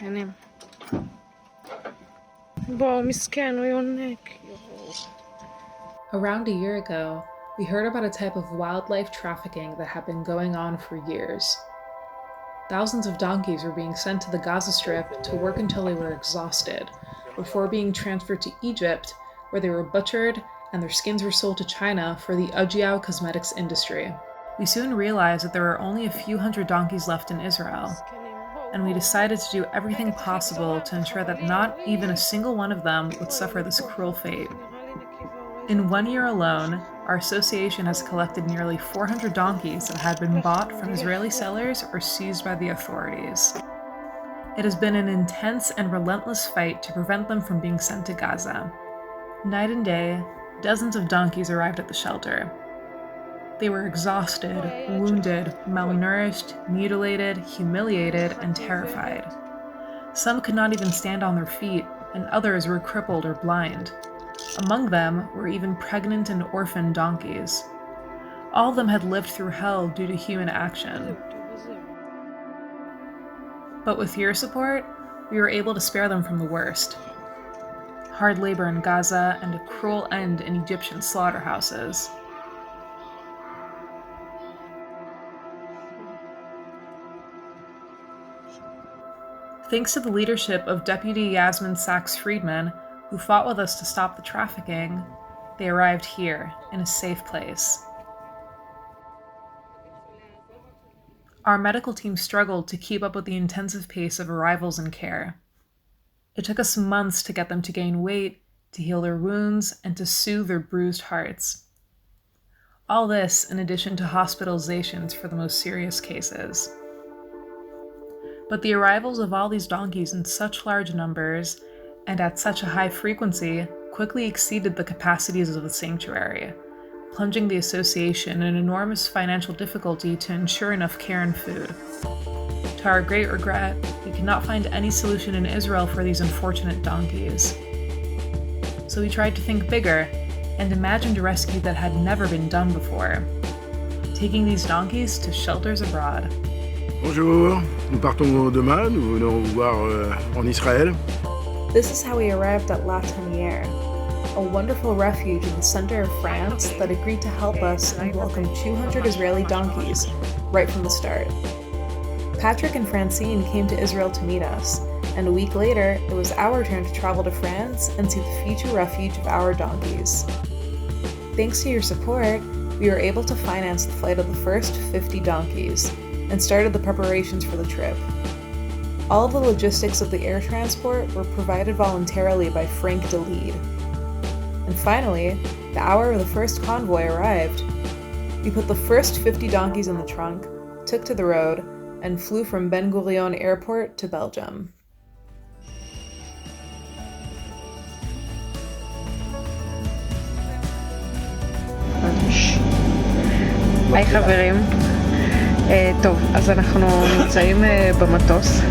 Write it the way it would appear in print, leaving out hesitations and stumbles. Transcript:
מסכנים. בואו, מסכן, הוא יונק. Around a year ago, we heard about a type of wildlife trafficking that had been going on for years. Thousands of donkeys were being sent to the Gaza Strip to work until they were exhausted, before being transferred to Egypt, where they were butchered and their skins were sold to China for the Ajiao cosmetics industry. We soon realized that there were only a few hundred donkeys left in Israel, and we decided to do everything possible to ensure that not even a single one of them would suffer this cruel fate. In 1 year alone, our association has collected nearly 400 donkeys that had been bought from Israeli sellers or seized by the authorities. It has been an intense and relentless fight to prevent them from being sent to Gaza. Night and day, dozens of donkeys arrived at the shelter. They were exhausted, wounded, malnourished, mutilated, humiliated, and terrified. Some could not even stand on their feet, and others were crippled or blind. Among them were even pregnant and orphaned donkeys. All of them had lived through hell due to human action. But with your support, we were able to spare them from the worst. Hard labor in Gaza and a cruel end in Egyptian slaughterhouses. Thanks to the leadership of Deputy Yasmin Sachs-Friedman, who fought with us to stop the trafficking, they arrived here, in a safe place. Our medical team struggled to keep up with the intensive pace of arrivals and care. It took us months to get them to gain weight, to heal their wounds, and to soothe their bruised hearts. All this in addition to hospitalizations for the most serious cases. But the arrivals of all these donkeys in such large numbers and at such a high frequency quickly exceeded the capacities of the sanctuary, plunging the association in enormous financial difficulty to ensure enough care and food. To our great regret, we could not find any solution in Israel for these unfortunate donkeys. So we tried to think bigger and imagined a rescue that had never been done before, taking these donkeys to shelters abroad. Bonjour, nous partons demain, nous venons vous voir en Israël. This is how we arrived at La Tanière, a wonderful refuge in the center of France that agreed to help us and welcome 200 Israeli donkeys right from the start. Patrick and Francine came to Israel to meet us, and a week later, it was our turn to travel to France and see the future refuge of our donkeys. Thanks to your support, we were able to finance the flight of the first 50 donkeys and started the preparations for the trip. All the logistics of the air transport were provided voluntarily by Frank DeLead. And finally, the hour of the first convoy arrived. We put the first 50 donkeys in the trunk, took to the road, and flew from Ben Gurion Airport to Belgium. היי חברים, טוב, אז אנחנו נמצאים במטוס.